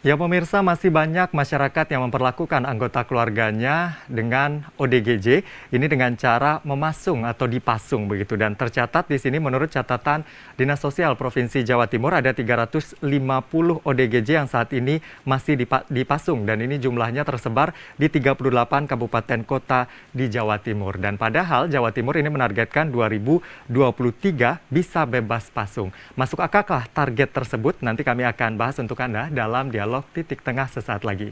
Ya pemirsa, masih banyak masyarakat yang memperlakukan anggota keluarganya dengan ODGJ, ini dengan cara memasung atau dipasung begitu. Dan tercatat di sini menurut catatan Dinas Sosial Provinsi Jawa Timur ada 350 ODGJ yang saat ini masih dipasung dan ini jumlahnya tersebar di 38 kabupaten kota di Jawa Timur. Dan padahal Jawa Timur ini menargetkan 2023 bisa bebas pasung. Masuk akankah target tersebut? Nanti kami akan bahas untuk Anda dalam dialog Titik Tengah sesaat lagi.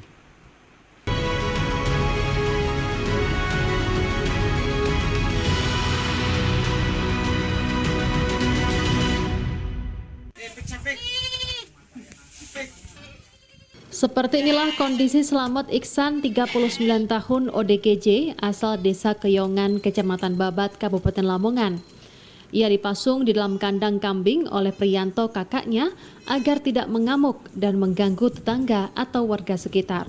Seperti inilah kondisi Slamet Iksan, 39 tahun ODGJ, asal Desa Keyongan, Kecamatan Babat, Kabupaten Lamongan. Ia dipasung di dalam kandang kambing oleh Priyanto kakaknya agar tidak mengamuk dan mengganggu tetangga atau warga sekitar.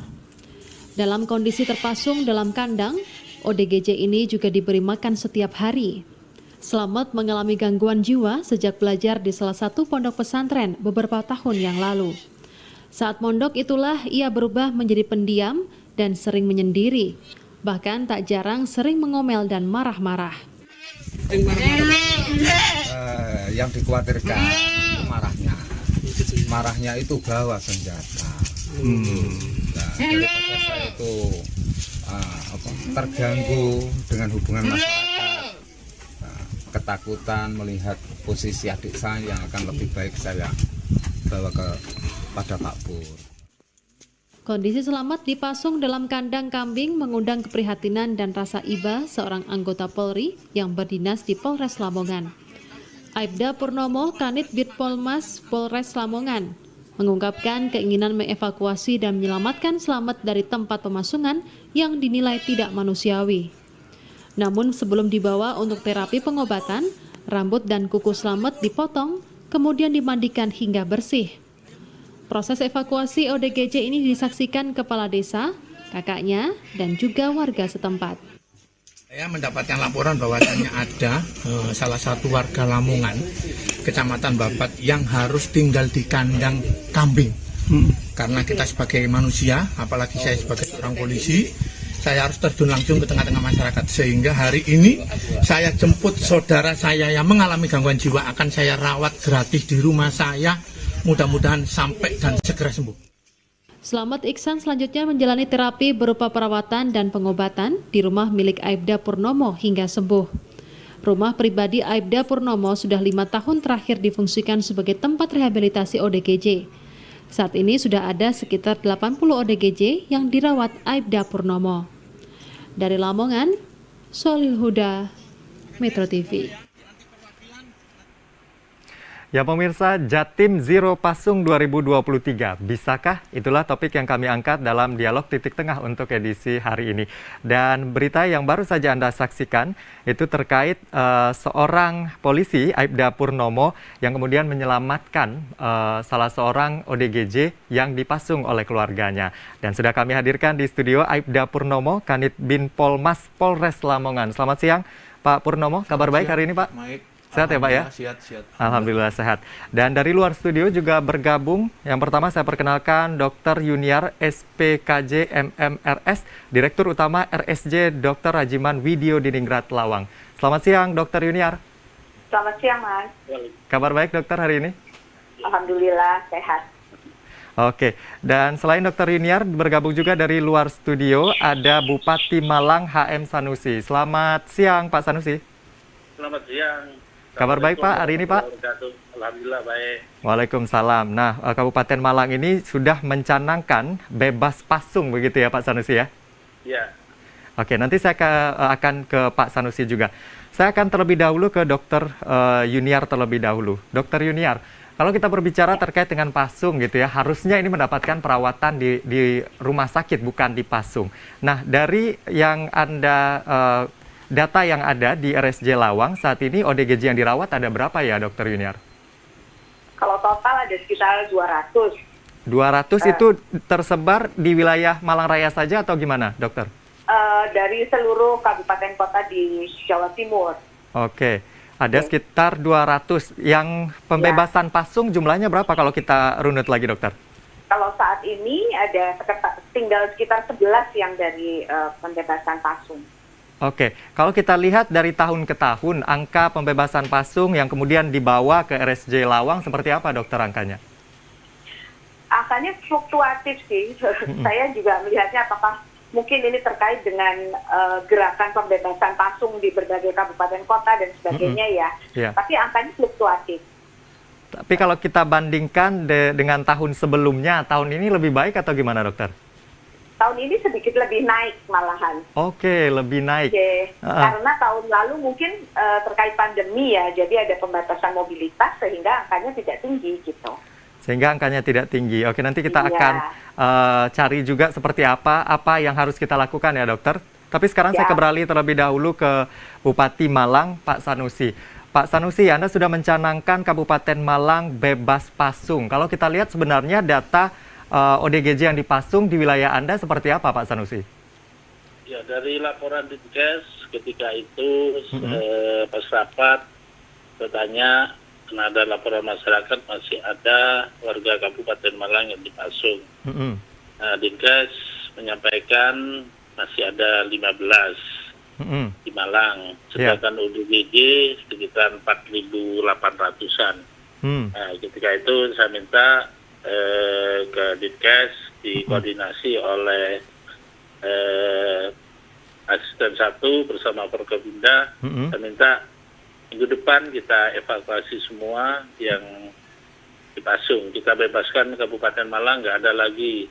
Dalam kondisi terpasung dalam kandang, ODGJ ini juga diberi makan setiap hari. Slamet mengalami gangguan jiwa sejak belajar di salah satu pondok pesantren beberapa tahun yang lalu. Saat mondok itulah ia berubah menjadi pendiam dan sering menyendiri. Bahkan tak jarang sering mengomel dan marah-marah. Yang dikhawatirkan marahnya itu bawa senjata. Nah, daripada saya itu terganggu dengan hubungan masyarakat, ketakutan melihat posisi adik saya, yang akan lebih baik saya bawa pada Pak Pur. Kondisi Slamet dipasung dalam kandang kambing mengundang keprihatinan dan rasa iba seorang anggota Polri yang berdinas di Polres Lamongan. Aibda Purnomo, Kanit Bitpolmas Polres Lamongan, mengungkapkan keinginan mengevakuasi dan menyelamatkan Slamet dari tempat pemasungan yang dinilai tidak manusiawi. Namun sebelum dibawa untuk terapi pengobatan, rambut dan kuku Slamet dipotong, kemudian dimandikan hingga bersih. Proses evakuasi ODGJ ini disaksikan kepala desa, kakaknya, dan juga warga setempat. Saya mendapatkan laporan bahwasannya ada salah satu warga Lamongan, Kecamatan Babat, yang harus tinggal di kandang kambing. Karena kita sebagai manusia, apalagi saya sebagai seorang polisi, saya harus terjun langsung ke tengah-tengah masyarakat. Sehingga hari ini saya jemput saudara saya yang mengalami gangguan jiwa, akan saya rawat gratis di rumah saya. Mudah-mudahan sampai dan segera sembuh. Slamet Iksan selanjutnya menjalani terapi berupa perawatan dan pengobatan di rumah milik Aibda Purnomo hingga sembuh. Rumah pribadi Aibda Purnomo sudah 5 tahun terakhir difungsikan sebagai tempat rehabilitasi ODGJ. Saat ini sudah ada sekitar 80 ODGJ yang dirawat Aibda Purnomo. Dari Lamongan, Solil Huda, Metro TV. Ya pemirsa, Jatim Zero Pasung 2023, bisakah? Itulah topik yang kami angkat dalam dialog Titik Tengah untuk edisi hari ini. Dan berita yang baru saja Anda saksikan itu terkait seorang polisi, Aibda Purnomo, yang kemudian menyelamatkan salah seorang ODGJ yang dipasung oleh keluarganya. Dan sudah kami hadirkan di studio Aibda Purnomo, Kanit Binpolmas Polres Lamongan. Selamat siang Pak Purnomo, kabar baik hari ini Pak? Baik. Sehat ya Pak ya? Sehat. Alhamdulillah sehat. Dan dari luar studio juga bergabung, yang pertama saya perkenalkan Dr. Yuniar SPKJ MMRS, Direktur Utama RSJ Dr. Rajiman Widyo Diningrat Lawang. Selamat siang Dr. Yuniar. Selamat siang Mas. Kabar baik dokter hari ini? Alhamdulillah sehat. Oke, dan selain Dr. Yuniar bergabung juga dari luar studio ada Bupati Malang HM Sanusi. Selamat siang Pak Sanusi. Selamat siang. Kabar baik Pak hari ini Pak? Alhamdulillah baik. Waalaikumsalam. Nah, Kabupaten Malang ini sudah mencanangkan bebas pasung begitu ya Pak Sanusi ya? Ya. Oke, nanti saya akan ke Pak Sanusi juga. Saya akan terlebih dahulu ke Dr. Yuniar terlebih dahulu. Dr. Yuniar, kalau kita berbicara terkait dengan pasung gitu ya, harusnya ini mendapatkan perawatan di rumah sakit bukan di pasung. Nah, dari yang Anda data yang ada di RSJ Lawang saat ini ODGJ yang dirawat ada berapa ya Dr. Yuniar? Kalau total ada sekitar 200. 200 itu tersebar di wilayah Malang Raya saja atau gimana dokter? Dari seluruh kabupaten kota di Jawa Timur. Oke, ada sekitar 200. Yang pembebasan pasung jumlahnya berapa kalau kita runut lagi dokter? kalau saat ini ada tinggal sekitar 11 yang dari pembebasan pasung. Oke, kalau kita lihat dari tahun ke tahun, angka pembebasan pasung yang kemudian dibawa ke RSJ Lawang seperti apa dokter angkanya? Angkanya fluktuatif sih. Saya juga melihatnya apakah mungkin ini terkait dengan gerakan pembebasan pasung di berbagai kabupaten kota dan sebagainya ya. Tapi angkanya fluktuatif. Tapi kalau kita bandingkan dengan tahun sebelumnya, tahun ini lebih baik atau gimana dokter? Tahun ini sedikit lebih naik malahan. Oke, lebih naik. Karena tahun lalu mungkin terkait pandemi ya, jadi ada pembatasan mobilitas sehingga angkanya tidak tinggi gitu. Sehingga angkanya tidak tinggi. Oke, nanti kita akan cari juga seperti apa yang harus kita lakukan ya dokter. Tapi sekarang saya beralih terlebih dahulu ke Bupati Malang, Pak Sanusi. Pak Sanusi, Anda sudah mencanangkan Kabupaten Malang bebas pasung. Kalau kita lihat sebenarnya data ODGJ yang dipasung di wilayah Anda seperti apa, Pak Sanusi? Ya, dari laporan Dinkes ketika itu pas rapat bertanya, karena ada laporan masyarakat masih ada warga Kabupaten Malang yang dipasung. Nah, Dinkes menyampaikan masih ada 15 di Malang, sedangkan ODGJ sekitar 4.800-an. Nah, ketika itu saya minta ke Dinkes dikoordinasi oleh asisten 1 bersama Forkopimda. Saya minta minggu depan kita evakuasi semua yang dipasung. Kita bebaskan Kabupaten Malang, nggak ada lagi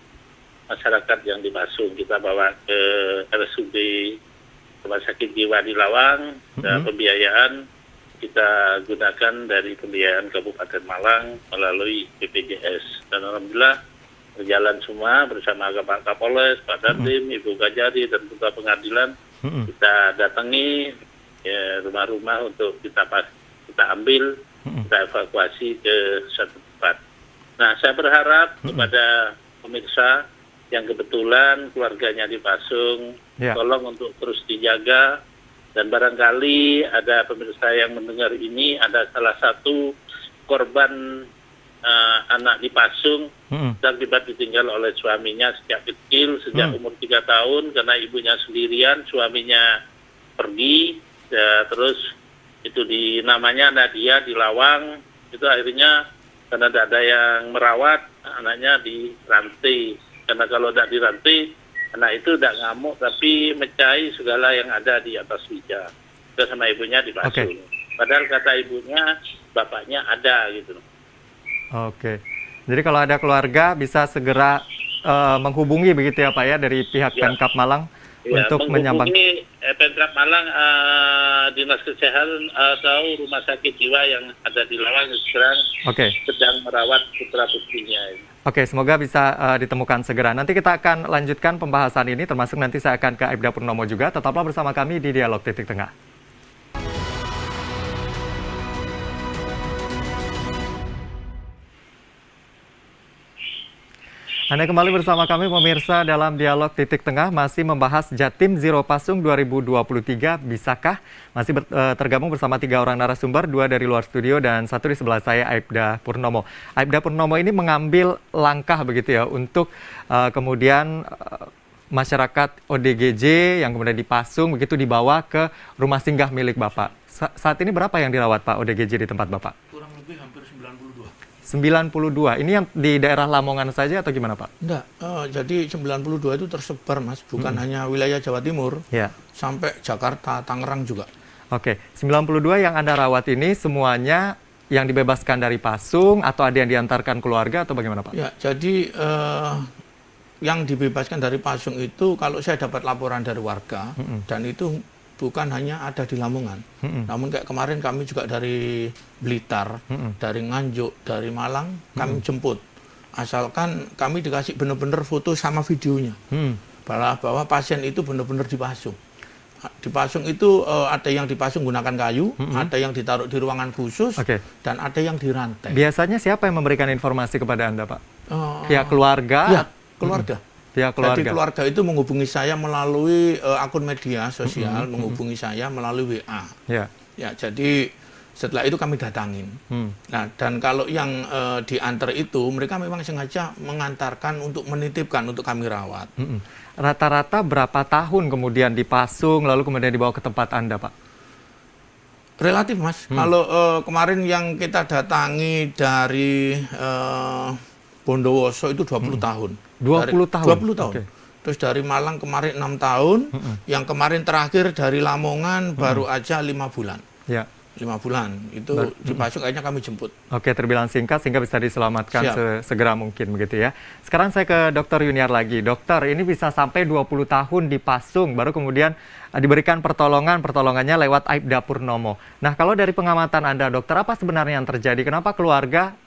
masyarakat yang dipasung. Kita bawa ke RSUD Rumah Sakit Jiwa di Lawang, dan pembiayaan kita gunakan dari pembiayaan Kabupaten Malang melalui BPJS. Dan alhamdulillah berjalan semua bersama Pak Kapolres, Pak Dandim, Ibu Kajari, dan Ketua Pengadilan. Kita datangi rumah-rumah untuk kita ambil, kita evakuasi ke satu tempat. Nah, saya berharap kepada pemirsa yang kebetulan keluarganya dipasung, tolong untuk terus dijaga, dan barangkali ada pemirsa yang mendengar ini, ada salah satu korban anak dipasung dan tiba ditinggal oleh suaminya sejak kecil, sejak umur 3 tahun, karena ibunya sendirian, suaminya pergi, terus itu namanya Nadia di Lawang, itu akhirnya karena tidak ada yang merawat, anaknya dirantai. Karena kalau tidak dirantai, anak itu tidak ngamuk, tapi mecahi segala yang ada di atas meja. Terus sama ibunya dipasung. Padahal kata ibunya, bapaknya ada gitu. Oke. Jadi kalau ada keluarga bisa segera menghubungi begitu ya Pak ya dari pihak Pemkab Malang untuk menyampaikan. Menghubungi Pemkab Malang, Dinas Kesehatan atau Rumah Sakit Jiwa yang ada di Lawang sekarang sedang merawat putra putrinya. Oke, semoga bisa ditemukan segera. Nanti kita akan lanjutkan pembahasan ini, termasuk nanti saya akan ke Aibda Purnomo juga. Tetaplah bersama kami di Dialog Titik Tengah. Anda kembali bersama kami pemirsa dalam Dialog Titik Tengah, masih membahas Jatim Zero Pasung 2023, bisakah? Masih tergabung bersama 3 orang narasumber, 2 dari luar studio dan 1 di sebelah saya, Aibda Purnomo. Aibda Purnomo ini mengambil langkah begitu ya untuk kemudian masyarakat ODGJ yang kemudian dipasung begitu dibawa ke rumah singgah milik Bapak. Saat ini berapa yang dirawat Pak ODGJ di tempat Bapak? Kurang lebih hampir 92. 92. Ini yang di daerah Lamongan saja atau gimana Pak? Enggak, jadi 92 itu tersebar Mas, bukan hanya wilayah Jawa Timur, sampai Jakarta, Tangerang juga. Oke, 92 yang Anda rawat ini semuanya yang dibebaskan dari pasung atau ada yang diantarkan keluarga atau bagaimana Pak? Ya, jadi yang dibebaskan dari pasung itu kalau saya dapat laporan dari warga, dan itu bukan hanya ada di Lamongan, namun kayak kemarin kami juga dari Blitar, dari Nganjuk, dari Malang, kami jemput. Asalkan kami dikasih benar-benar foto sama videonya, bahwa pasien itu benar-benar dipasung. Dipasung itu ada yang dipasung gunakan kayu, ada yang ditaruh di ruangan khusus, dan ada yang dirantai. Biasanya siapa yang memberikan informasi kepada Anda Pak? Pihak keluarga? Ya, keluarga. Pihak keluarga. Jadi keluarga itu menghubungi saya melalui akun media sosial, menghubungi saya melalui WA. Ya, jadi Setelah itu kami datangin. Nah, dan kalau yang diantar itu, mereka memang sengaja mengantarkan untuk menitipkan untuk kami rawat. Rata-rata berapa tahun kemudian dipasung, lalu kemudian dibawa ke tempat Anda, Pak? Relatif, Mas. Kalau kemarin yang kita datangi dari Bondowoso itu 20 tahun. 20 tahun? 20 tahun. Okay. Terus dari Malang kemarin 6 tahun, yang kemarin terakhir dari Lamongan baru aja 5 bulan. Ya. 5 bulan itu dipasung, akhirnya kami jemput. Oke, terbilang singkat sehingga bisa diselamatkan segera mungkin begitu ya. Sekarang saya ke Dokter Yuniar lagi. Dokter, ini bisa sampai 20 tahun dipasung, baru kemudian diberikan pertolongannya lewat Aibda Purnomo. Nah, kalau dari pengamatan Anda, dokter, apa sebenarnya yang terjadi? Kenapa keluarga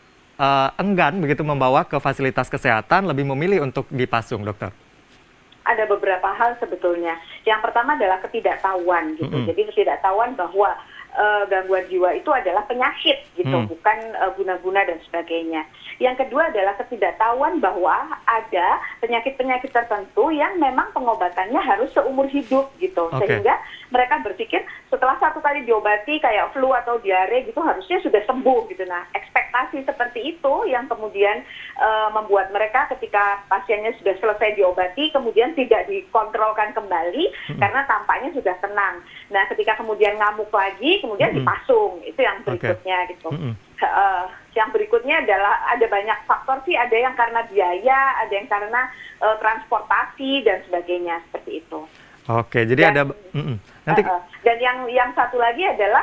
enggan begitu membawa ke fasilitas kesehatan, lebih memilih untuk dipasung, dokter? Ada beberapa hal sebetulnya. Yang pertama adalah ketidaktahuan gitu. Jadi ketidaktahuan bahwa gangguan jiwa itu adalah penyakit gitu, bukan guna-guna dan sebagainya. Yang kedua adalah ketidaktahuan bahwa ada penyakit-penyakit tertentu yang memang pengobatannya harus seumur hidup gitu. Sehingga mereka berpikir setelah 1 kali diobati kayak flu atau diare gitu harusnya sudah sembuh gitu. Nah, ekspektasi seperti itu yang kemudian membuat mereka ketika pasiennya sudah selesai diobati kemudian tidak dikontrolkan kembali karena tampaknya sudah tenang. Nah, ketika kemudian ngamuk lagi kemudian dipasung, itu yang berikutnya gitu. Yang berikutnya adalah ada banyak faktor sih, ada yang karena biaya, ada yang karena transportasi dan sebagainya seperti itu. Oke, jadi dan, ada nanti dan yang satu lagi adalah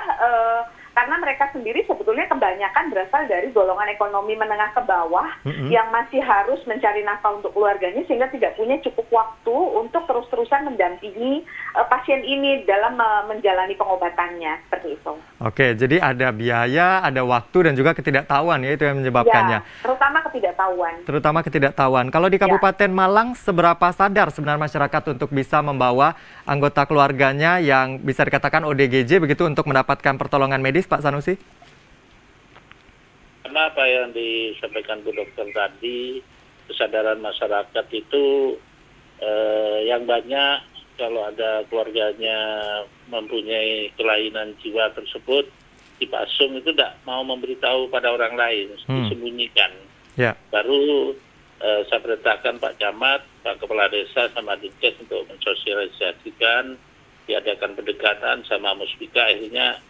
karena mereka sendiri sebetulnya kebanyakan berasal dari golongan ekonomi menengah ke bawah yang masih harus mencari nafkah untuk keluarganya sehingga tidak punya cukup waktu untuk terus-terusan mendampingi pasien ini dalam menjalani pengobatannya, seperti itu. Oke, jadi ada biaya, ada waktu dan juga ketidaktahuan ya, itu yang menyebabkannya. Ya, terutama ketidaktahuan. Terutama ketidaktahuan. Kalau di Kabupaten Malang, seberapa sadar sebenarnya masyarakat untuk bisa membawa anggota keluarganya yang bisa dikatakan ODGJ begitu untuk mendapatkan pertolongan medis, Pak Sanusi? Karena apa yang disampaikan Bu Dokter tadi, kesadaran masyarakat itu yang banyak kalau ada keluarganya mempunyai kelainan jiwa tersebut, dipasung itu tidak mau memberitahu pada orang lain, disembunyikan. Ya. Baru saya perintahkan Pak Camat, Pak Kepala Desa sama Dinkes untuk mensosialisasikan, diadakan pendekatan sama Muspika, akhirnya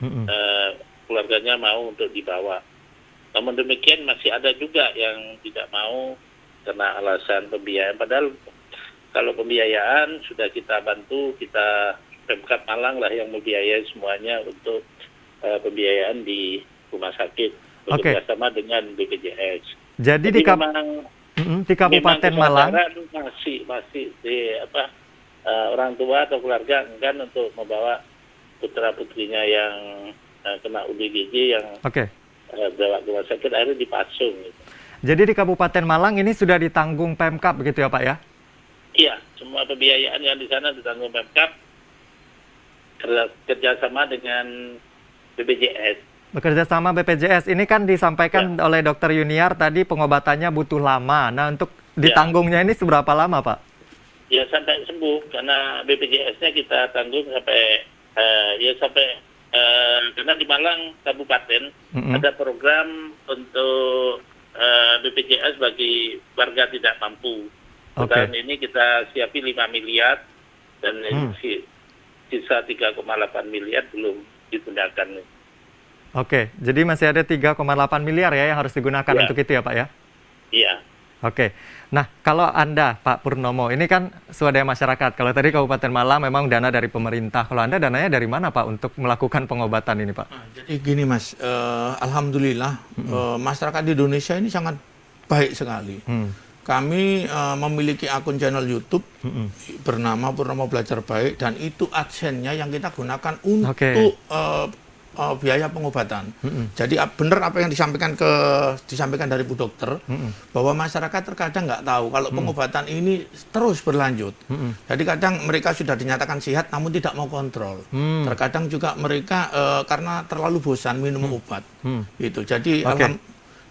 keluarganya mau untuk dibawa. Namun demikian masih ada juga yang tidak mau karena alasan pembiayaan. Padahal kalau pembiayaan sudah kita bantu, kita Pemkab Malang lah yang membiayai semuanya untuk pembiayaan di rumah sakit bekerjasama dengan BPJS. Jadi di Kabupaten Malang masih di orang tua atau keluarga enggan untuk membawa putra putrinya yang kena ODGJ yang bawa ke rumah sakit, akhirnya dipasung. Gitu. Jadi di Kabupaten Malang ini sudah ditanggung Pemkab begitu ya Pak ya? Iya, semua pembiayaan yang di sana ditanggung Pemkab kerjasama dengan BPJS. Bekerja sama BPJS. Ini kan disampaikan oleh Dokter Yuniar tadi pengobatannya butuh lama. Nah untuk ditanggungnya ini seberapa lama Pak? Ya sampai sembuh, karena BPJS-nya kita tanggung sampai karena di Malang Kabupaten ada program untuk BPJS bagi warga tidak mampu. Tahun ini kita siapi 5 miliar dan sisa 3,8 miliar belum digunakan. Oke, jadi masih ada 3,8 miliar ya yang harus digunakan untuk itu ya Pak ya? Iya. Oke, nah kalau Anda Pak Purnomo, ini kan swadaya masyarakat. Kalau tadi Kabupaten Malang memang dana dari pemerintah. Kalau Anda dananya dari mana Pak untuk melakukan pengobatan ini Pak? Jadi gini Mas, alhamdulillah masyarakat di Indonesia ini sangat baik sekali. Kami memiliki akun channel YouTube bernama Purnomo Belajar Baik, dan itu AdSense-nya yang kita gunakan untuk biaya pengobatan. Jadi benar apa yang disampaikan dari Bu Dokter, bahwa masyarakat terkadang nggak tahu kalau pengobatan ini terus berlanjut. Jadi kadang mereka sudah dinyatakan sehat namun tidak mau kontrol. Terkadang juga mereka karena terlalu bosan minum obat. Gitu. Jadi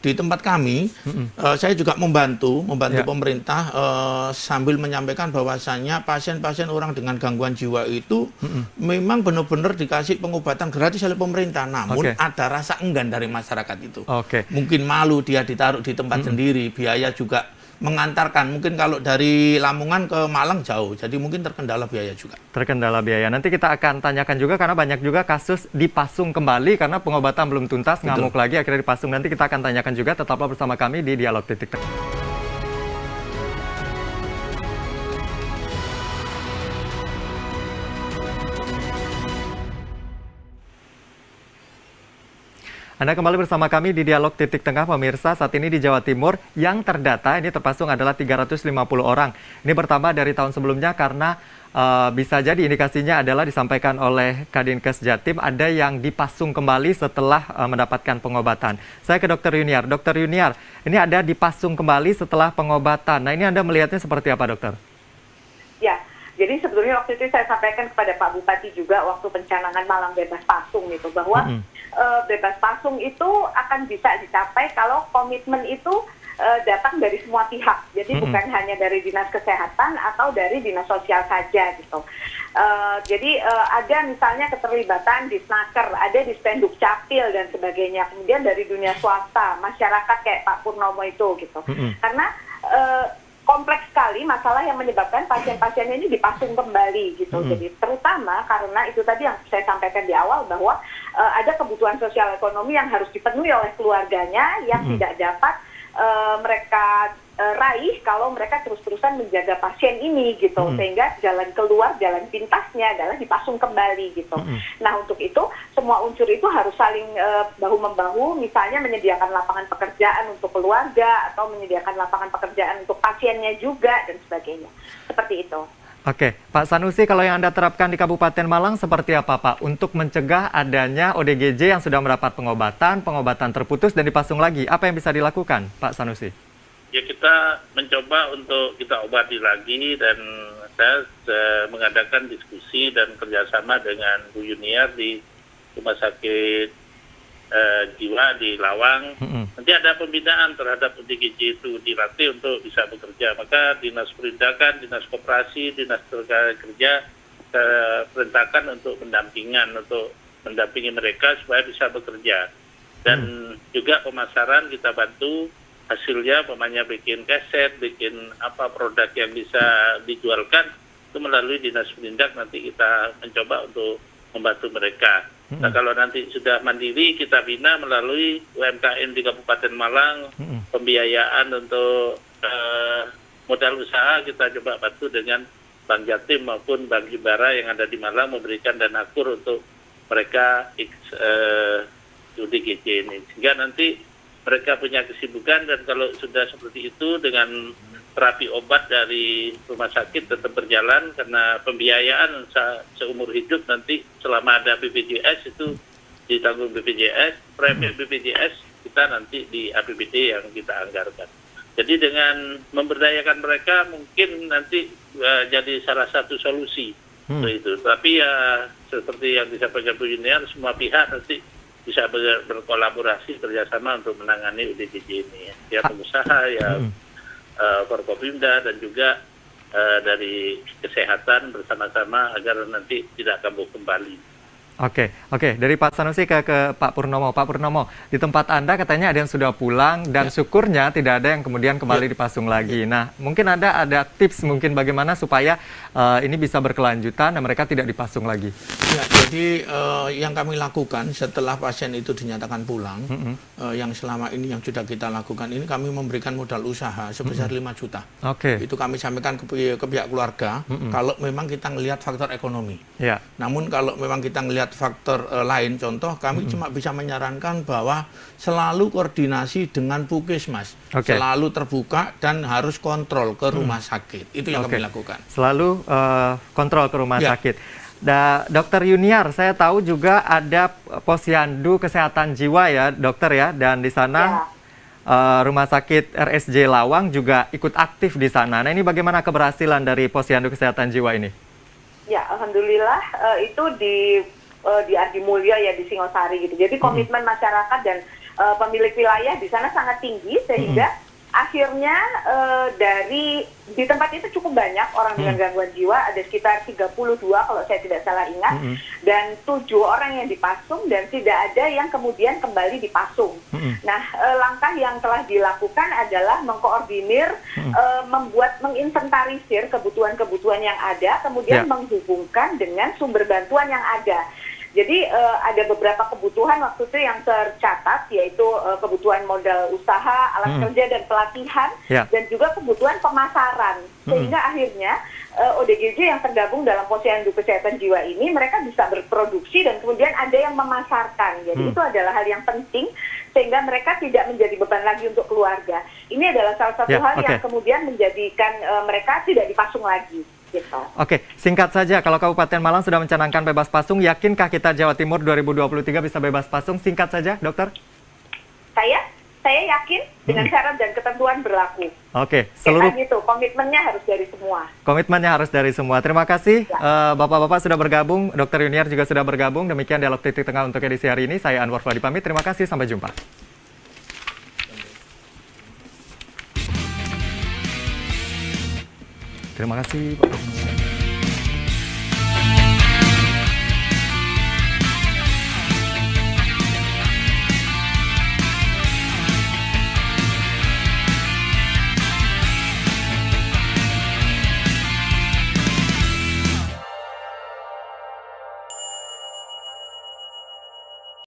di tempat kami, saya juga membantu pemerintah sambil menyampaikan bahwasannya pasien-pasien orang dengan gangguan jiwa itu memang benar-benar dikasih pengobatan gratis oleh pemerintah. Namun ada rasa enggan dari masyarakat itu. Mungkin malu dia ditaruh di tempat sendiri, biaya juga mengantarkan. Mungkin kalau dari Lamongan ke Malang jauh, jadi mungkin terkendala biaya juga. Terkendala biaya. Nanti kita akan tanyakan juga karena banyak juga kasus dipasung kembali karena pengobatan belum tuntas, ngamuk lagi akhirnya dipasung. Nanti kita akan tanyakan juga, tetaplah bersama kami di Dialog Titik Tengah. Anda kembali bersama kami di Dialog Titik Tengah, pemirsa. Saat ini di Jawa Timur yang terdata ini terpasung adalah 350 orang. Ini bertambah dari tahun sebelumnya karena bisa jadi indikasinya adalah disampaikan oleh Kadinkes Jatim ada yang dipasung kembali setelah mendapatkan pengobatan. Saya ke Dr. Yuniar. Dr. Yuniar, ini ada dipasung kembali setelah pengobatan. Nah, ini Anda melihatnya seperti apa, dokter? Ya, jadi sebetulnya waktu itu saya sampaikan kepada Pak Bupati juga waktu pencanangan Malang bebas pasung itu bahwa bebas pasung itu akan bisa dicapai kalau komitmen itu datang dari semua pihak. Jadi bukan hanya dari Dinas Kesehatan atau dari Dinas Sosial saja gitu. Jadi ada misalnya keterlibatan di Snaker, ada di Spenduk Capil dan sebagainya. Kemudian dari dunia swasta, masyarakat kayak Pak Purnomo itu gitu. Karena kompleks sekali masalah yang menyebabkan pasien-pasien ini dipasung kembali gitu. Jadi terutama karena itu tadi yang saya sampaikan di awal bahwa ada kebutuhan sosial ekonomi yang harus dipenuhi oleh keluarganya yang tidak dapat mereka raih kalau mereka terus-terusan menjaga pasien ini gitu. Sehingga jalan keluar, jalan pintasnya adalah dipasung kembali gitu. Nah, untuk itu semua unsur itu harus saling bahu-membahu, misalnya menyediakan lapangan pekerjaan untuk keluarga atau menyediakan lapangan pekerjaan untuk pasiennya juga dan sebagainya. Seperti itu. Oke, Pak Sanusi, kalau yang Anda terapkan di Kabupaten Malang seperti apa, Pak? Untuk mencegah adanya ODGJ yang sudah mendapat pengobatan terputus dan dipasung lagi, apa yang bisa dilakukan, Pak Sanusi? Ya, kita mencoba untuk kita obati lagi dan saya mengadakan diskusi dan kerjasama dengan Bu Yuniar di Rumah Sakit Jiwa di Lawang. Nanti ada pembinaan terhadap ODGJ itu dilatih untuk bisa bekerja. Maka Dinas Perindakan, Dinas Koperasi, Dinas Tenaga Kerja perintahkan untuk mendampingi mereka supaya bisa bekerja. Dan juga pemasaran kita bantu. Hasilnya pemainnya bikin keset, bikin apa produk yang bisa dijualkan itu melalui Dinas Perindak nanti kita mencoba untuk membantu mereka. Nah, kalau nanti sudah mandiri kita bina melalui UMKM di Kabupaten Malang, pembiayaan untuk modal usaha kita coba bantu dengan Bank Jatim maupun Bank Himbara yang ada di Malang memberikan dana kur untuk mereka ODGJ ini. Sehingga nanti mereka punya kesibukan dan kalau sudah seperti itu dengan terapi obat dari rumah sakit tetap berjalan karena pembiayaan seumur hidup nanti selama ada BPJS itu ditanggung BPJS, premi BPJS kita nanti di APBD yang kita anggarkan. Jadi dengan memberdayakan mereka mungkin nanti jadi salah satu solusi itu. Tapi ya seperti yang disampaikan Bu Yuniar, semua pihak nanti bisa berkolaborasi kerjasama untuk menangani ODGJ ini. Ya pengusaha, ya Forkopimda dan juga dari kesehatan bersama-sama agar nanti tidak kambuh kembali. Oke. Dari Pak Sanusi ke Pak Purnomo. Pak Purnomo, di tempat Anda katanya ada yang sudah pulang dan syukurnya tidak ada yang kemudian kembali dipasung lagi. Nah, mungkin ada tips mungkin bagaimana supaya ini bisa berkelanjutan dan mereka tidak dipasung lagi. Ya, jadi yang kami lakukan setelah pasien itu dinyatakan pulang, yang selama ini yang sudah kita lakukan ini kami memberikan modal usaha sebesar 5 juta. Itu kami sampaikan ke pihak keluarga kalau memang kita melihat faktor ekonomi. Namun kalau memang kita melihat faktor lain, contoh kami cuma bisa menyarankan bahwa selalu koordinasi dengan Puskesmas, selalu terbuka dan harus kontrol ke rumah sakit. Itu yang kami lakukan. Selalu kontrol ke rumah sakit. Dokter Yuniar, saya tahu juga ada posyandu kesehatan jiwa ya, dokter ya, dan di sana Rumah Sakit RSJ Lawang juga ikut aktif di sana. Nah, ini bagaimana keberhasilan dari posyandu kesehatan jiwa ini? Ya, alhamdulillah itu di Ardi Mulyo ya di Singosari gitu. Jadi komitmen masyarakat dan pemilik wilayah di sana sangat tinggi sehingga akhirnya di tempat itu cukup banyak orang dengan gangguan jiwa, ada sekitar 32 kalau saya tidak salah ingat, dan 7 orang yang dipasung dan tidak ada yang kemudian kembali dipasung. Nah, langkah yang telah dilakukan adalah mengkoordinir, menginventarisir kebutuhan-kebutuhan yang ada, kemudian menghubungkan dengan sumber bantuan yang ada. Jadi ada beberapa kebutuhan waktu itu yang tercatat, yaitu kebutuhan modal usaha, alat kerja dan pelatihan, dan juga kebutuhan pemasaran. Sehingga akhirnya ODGJ yang tergabung dalam Posyandu Kesehatan Jiwa ini, mereka bisa berproduksi dan kemudian ada yang memasarkan. Jadi itu adalah hal yang penting, sehingga mereka tidak menjadi beban lagi untuk keluarga. Ini adalah salah satu hal yang kemudian menjadikan mereka tidak dipasung lagi. Gitu. Oke, singkat saja, kalau Kabupaten Malang sudah mencanangkan bebas pasung, yakinkah kita Jawa Timur 2023 bisa bebas pasung? Singkat saja, dokter. Saya yakin dengan syarat dan ketentuan berlaku. Oke, seluruh gitu, komitmennya harus dari semua. Komitmennya harus dari semua. Terima kasih, Bapak-bapak sudah bergabung, Dr. Yuniar juga sudah bergabung. Demikian Dialog Titik Tengah untuk edisi hari ini. Saya Anwar Fuadi pamit. Terima kasih, sampai jumpa. Terima kasih, Pak.